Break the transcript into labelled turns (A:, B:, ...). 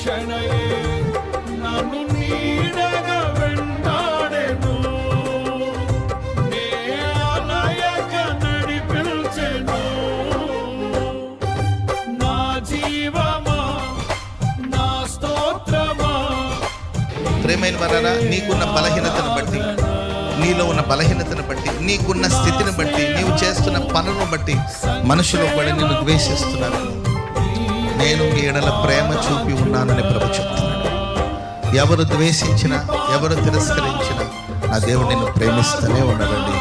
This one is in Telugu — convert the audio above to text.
A: రక్షణయే నన్ను నీడగా వెంటాడెను, నే అలయక నడిపించెను. నా జీవమా నా స్తోత్రమా.
B: ప్రేమైన వారా, నీకున్న బలహీనతను బట్టి, నీలో ఉన్న బలహీనతను బట్టి, నీకున్న స్థితిని బట్టి, నీవు చేస్తున్న పనులను బట్టి మనుషులు కూడా నిన్ను ద్వేషిస్తున్నారు. నేను మీ ఎడల ప్రేమ చూపి ఉన్నానని ప్రభు చెప్తున్నాడు. ఎవరు ద్వేషించినా, ఎవరు తిరస్కరించినా నా దేవుడు నిన్ను ప్రేమిస్తూనే ఉన్నాడండి.